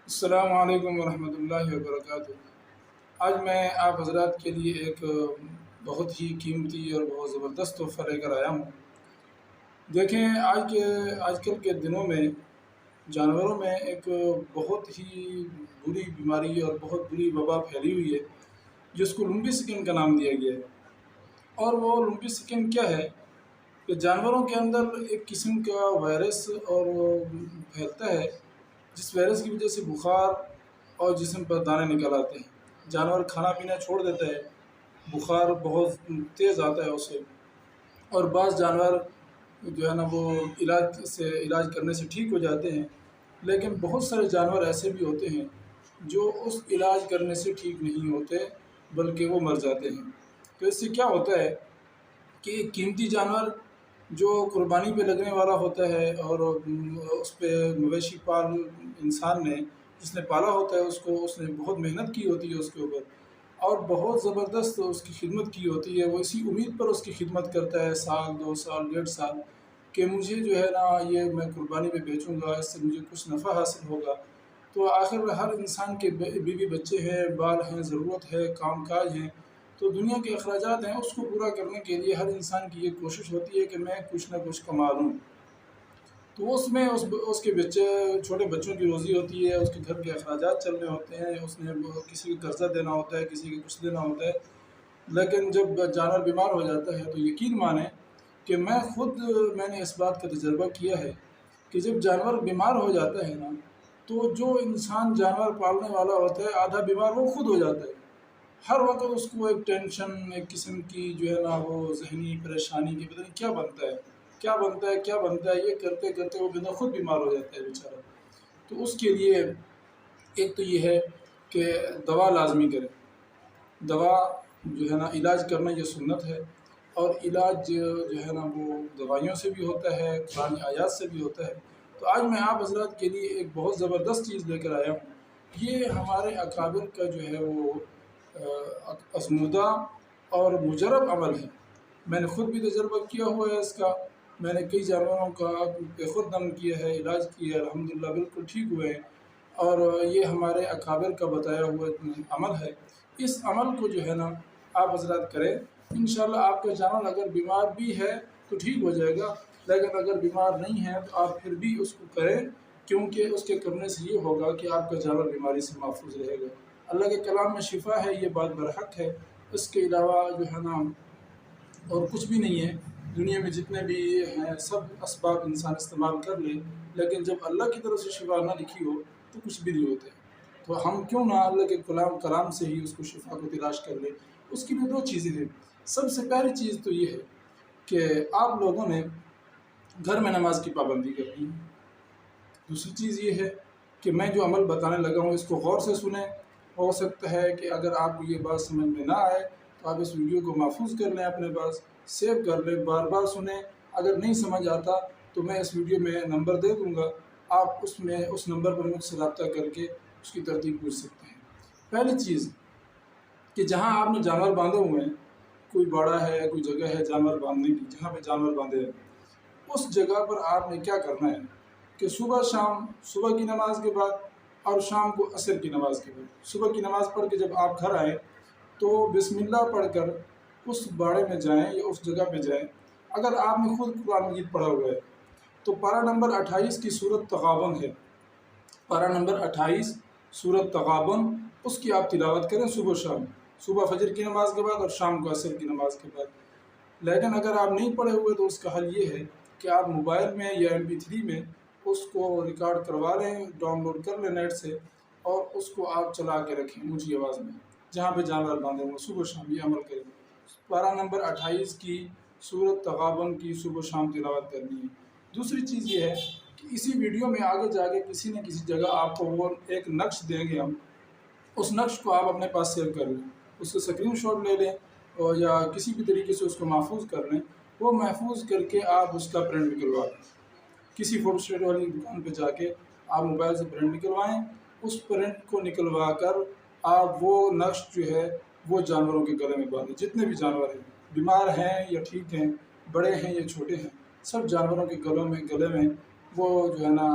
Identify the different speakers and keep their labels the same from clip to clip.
Speaker 1: السلام علیکم ورحمۃ اللہ وبرکاتہ۔ آج میں آپ حضرات کے لیے ایک بہت ہی قیمتی اور بہت زبردست تحفہ لے کر آیا ہوں۔ دیکھیں، آج کل کے دنوں میں جانوروں میں ایک بہت ہی بری بیماری اور بہت بری وبا پھیلی ہوئی ہے، جس کو لمبی سکن کا نام دیا گیا ہے۔ اور وہ لمبی سکن کیا ہے کہ جانوروں کے اندر ایک قسم کا وائرس اور پھیلتا ہے، جس وائرس کی وجہ سے بخار اور جسم پر دانے نکل آتے ہیں۔ جانور کھانا پینا چھوڑ دیتا ہے، بخار بہت تیز آتا ہے اسے، اور بعض جانور جو ہے نا وہ علاج کرنے سے ٹھیک ہو جاتے ہیں، لیکن بہت سارے جانور ایسے بھی ہوتے ہیں جو اس علاج کرنے سے ٹھیک نہیں ہوتے بلکہ وہ مر جاتے ہیں۔ تو اس سے کیا ہوتا ہے کہ ایک قیمتی جانور جو قربانی پہ لگنے والا ہوتا ہے، اور اس پہ مویشی پال انسان نے جس نے پالا ہوتا ہے اس نے بہت محنت کی ہوتی ہے اس کے اوپر، اور بہت زبردست اس کی خدمت کی ہوتی ہے۔ وہ اسی امید پر اس کی خدمت کرتا ہے، سال 2 سال 1.5 سال، کہ مجھے جو ہے نا یہ میں قربانی پہ بیچوں گا، اس سے مجھے کچھ نفع حاصل ہوگا۔ تو آخر ہر انسان کے بیوی بچے ہیں، بال ہیں، ضرورت ہے، کام کاج ہیں، تو دنیا کے اخراجات ہیں، اس کو پورا کرنے کے لیے ہر انسان کی یہ کوشش ہوتی ہے کہ میں کچھ نہ کچھ کما لوں۔ تو اس میں اس کے بچے، چھوٹے بچوں کی روزی ہوتی ہے، اس کے گھر کے اخراجات چلنے ہوتے ہیں، اس نے کسی کو قرضہ دینا ہوتا ہے، کسی کو کچھ دینا ہوتا ہے۔ لیکن جب جانور بیمار ہو جاتا ہے تو یقین مانیں کہ میں نے اس بات کا تجربہ کیا ہے کہ جب جانور بیمار ہو جاتا ہے نا، تو جو انسان جانور پالنے والا ہوتا ہے آدھا بیمار وہ خود ہو جاتا ہے۔ ہر وقت اس کو ایک ٹینشن، ایک قسم کی جو ہے نا وہ ذہنی پریشانی کی، پتہ نہیں کیا بنتا ہے کیا بنتا ہے کیا بنتا ہے، یہ کرتے کرتے وہ بندہ خود بیمار ہو جاتا ہے بیچارہ۔ تو اس کے لیے ایک تو یہ ہے کہ دوا لازمی کریں۔ دوا جو ہے نا علاج کرنا یہ سنت ہے، اور علاج جو ہے نا وہ دوائیوں سے بھی ہوتا ہے، قرآن آیات سے بھی ہوتا ہے۔ تو آج میں آپ حضرات کے لیے ایک بہت زبردست چیز لے کر آیا ہوں۔ یہ ہمارے اکابر کا جو ہے وہ آزمودہ اور مجرب عمل ہے۔ میں نے خود بھی تجربہ کیا ہوا ہے اس کا، میں نے کئی جانوروں کا بے خود دم کیا ہے، علاج کیا ہے، الحمدللہ بالکل ٹھیک ہوئے ہیں۔ اور یہ ہمارے اکابر کا بتایا ہوا عمل ہے۔ اس عمل کو جو ہے نا آپ حضرات کریں، انشاءاللہ آپ کا جانور اگر بیمار بھی ہے تو ٹھیک ہو جائے گا، لیکن اگر بیمار نہیں ہے تو آپ پھر بھی اس کو کریں، کیونکہ اس کے کرنے سے یہ ہوگا کہ آپ کا جانور بیماری سے محفوظ رہے گا۔ اللہ کے کلام میں شفا ہے، یہ بات برحق ہے۔ اس کے علاوہ جو ہے نا اور کچھ بھی نہیں ہے۔ دنیا میں جتنے بھی ہیں سب اسباب انسان استعمال کر لے، لیکن جب اللہ کی طرف سے شفا نہ لکھی ہو تو کچھ بھی نہیں ہوتے۔ تو ہم کیوں نہ اللہ کے کلام سے ہی اس کو شفا کو تلاش کر لیں۔ اس کی بھی 2 چیزیں ہیں۔ سب سے پہلی چیز تو یہ ہے کہ آپ لوگوں نے گھر میں نماز کی پابندی کرنی ہے۔ دوسری چیز یہ ہے کہ میں جو عمل بتانے لگا ہوں اس کو غور سے سنیں۔ ہو سکتا ہے کہ اگر آپ کو یہ بات سمجھ میں نہ آئے تو آپ اس ویڈیو کو محفوظ کر لیں، اپنے پاس سیو کر لیں، بار بار سنیں۔ اگر نہیں سمجھ آتا تو میں اس ویڈیو میں نمبر دے دوں گا، آپ اس نمبر پر مجھ سے رابطہ کر کے اس کی ترتیب پوچھ سکتے ہیں۔ پہلی چیز کہ جہاں آپ نے جانور باندھے ہوئے ہیں، کوئی باڑہ ہے، کوئی جگہ ہے جانور باندھنے کی، جہاں پہ جانور باندھے ہیں، اس جگہ پر آپ نے کیا کرنا ہے کہ صبح شام، صبح کی نماز کے بعد اور شام کو عصر کی نماز کے بعد، صبح کی نماز پڑھ کے جب آپ گھر آئیں تو بسم اللہ پڑھ کر اس باڑے میں جائیں یا اس جگہ پہ جائیں۔ اگر آپ نے خود قرآن مجید پڑھا ہوا ہے تو پارہ نمبر 28 کی سورۃ تغابن ہے، پارہ نمبر 28 سورۃ تغابن، اس کی آپ تلاوت کریں صبح شام، صبح فجر کی نماز کے بعد اور شام کو عصر کی نماز کے بعد۔ لیکن اگر آپ نہیں پڑھے ہوئے تو اس کا حل یہ ہے کہ آپ موبائل میں یا MP3 میں اس کو ریکارڈ کروا لیں، ڈاؤن لوڈ کر لیں نیٹ سے، اور اس کو آپ چلا کے رکھیں اونچی آواز میں، جہاں پہ جانور باندھے ہوں صبح شام یہ عمل کریں۔ پارہ نمبر 28 کی سورۃ تغابن کی صبح شام تلاوت کرنی ہے۔ دوسری چیز یہ ہے کہ اسی ویڈیو میں آگے جا کے کسی نہ کسی جگہ آپ کو وہ ایک نقش دیں گے ہم، اس نقش کو آپ اپنے پاس سیو کر لیں، اس کا اسکرین شاٹ لے لیں، اور یا کسی بھی طریقے سے اس کو محفوظ کر لیں۔ وہ محفوظ کر کے آپ اس کا پرنٹ نکلوا لیں، کسی فوٹو اسٹیٹ والی دکان پہ جا کے آپ موبائل سے پرنٹ نکلوائیں۔ اس پرنٹ کو نکلوا کر آپ وہ نقش جو ہے وہ جانوروں کے گلے میں باندھیں، جتنے بھی جانور ہیں، بیمار ہیں یا ٹھیک ہیں، بڑے ہیں یا چھوٹے ہیں، سب جانوروں کے گلے میں وہ جو ہے نا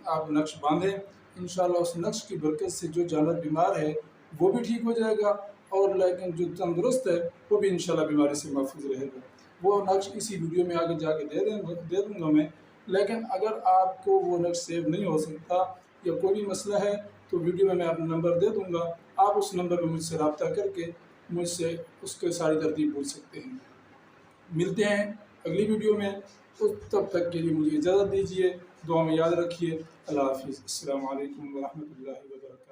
Speaker 1: آپ نقش باندھیں۔ انشاءاللہ اس نقش کی برکت سے جو جانور بیمار ہے وہ بھی ٹھیک ہو جائے گا، اور لیکن جو تندرست ہے وہ بھی انشاءاللہ بیماری سے محفوظ رہے گا۔ وہ نقش اسی ویڈیو میں آگے جا کے دے دوں گا میں، لیکن اگر آپ کو وہ نقش سیو نہیں ہو سکتا یا کوئی بھی مسئلہ ہے تو ویڈیو میں اپنا نمبر دے دوں گا، آپ اس نمبر پہ مجھ سے رابطہ کر کے مجھ سے اس کے ساری ترتیب پوچھ سکتے ہیں۔ ملتے ہیں اگلی ویڈیو میں، تب تک کے لیے مجھے اجازت دیجیے، دعا میں یاد رکھیے۔ اللہ حافظ، السلام علیکم ورحمۃ اللہ وبرکاتہ۔